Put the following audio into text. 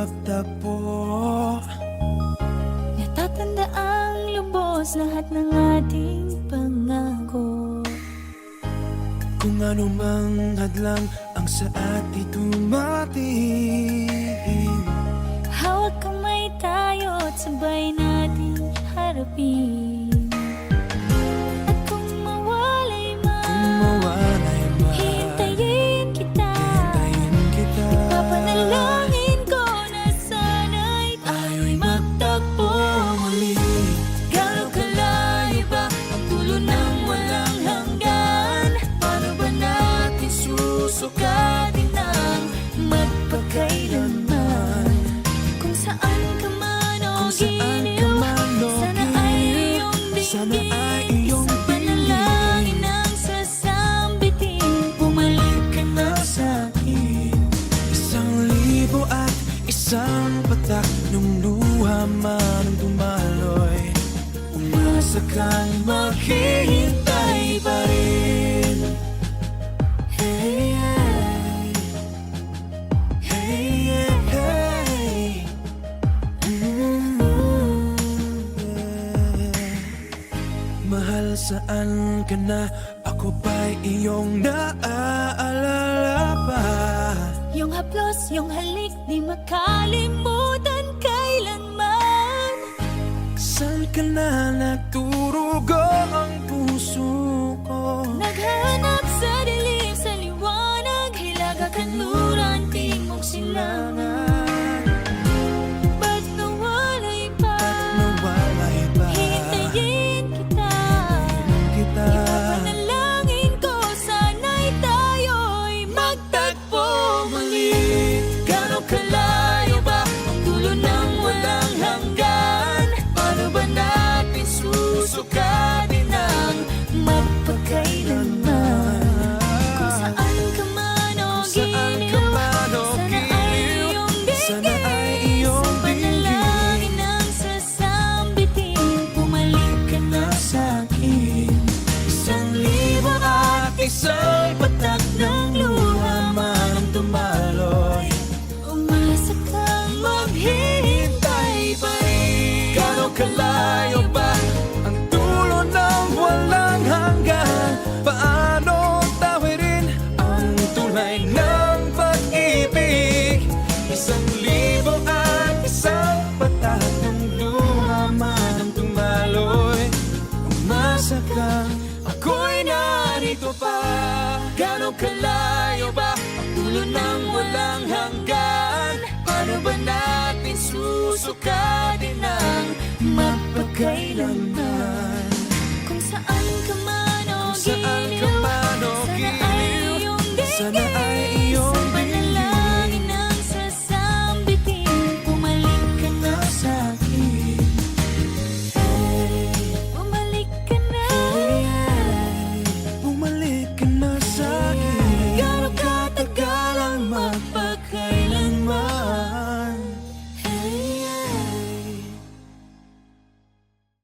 magtagpo. Natatanda ang lubos lahat ng ating pangako. Kung ano mang hadlang ang sa atin dumating, hawak kamay tayo at sabay nating harapin. At kung mawalay man, hintayin kita. Papanalangin ko na sana'y tayo'y magtagpo muli. Gano'ng kalayo ba ang dulo ng walang hanggan? Paano ba natin susukatin ang magpakailanman? Kung saan ka man o giliw, sana ay iyong dinggin. Isang panalangin ang sasambitin, bumalik ka na sa'kin. 1,001 patak nung luha man ang dumaloy, umasa kang maghihintay pa rin. Hey, hey, hey, hey, yeah. Mahal, saan ka na? Ako ba'y iyong naaalala pa? Yung haplos, yung halik, di makalimutan kailanman. Saan ka na nagturugo ang puso ko? Naghanap sa dilim, sa liwanag, hilaga kanluran, tingin mong silangan. Ba't nawalay pa? Hintayin kita. Ipapanalangin ko, sana'y tayo'y magtagpo muli. Gano'ng kalayo ba ang dulo ng walang hanggan? Paano ba natin susukatin ang magpakailanman? Kung saan ka man o giliw, sana ay iyong dinggin. Isang panalangin ang sasambitin, bumalik ka na sa'kin. 1,001 patak ng luha man ang dumaloy, Umasa kang maghihintay pa rin. Gano'ng kalayo ba ang dulo ng walang hanggan? Paano tawirin ang tulay ng pag-ibig? 1,001 patak ng luha man ang dumaloy, umasa kang ako'y narito pa. Gano'ng kalayo ba ang dulo ng walang hanggan? Paano ba natin susukatin ang magpakailanman?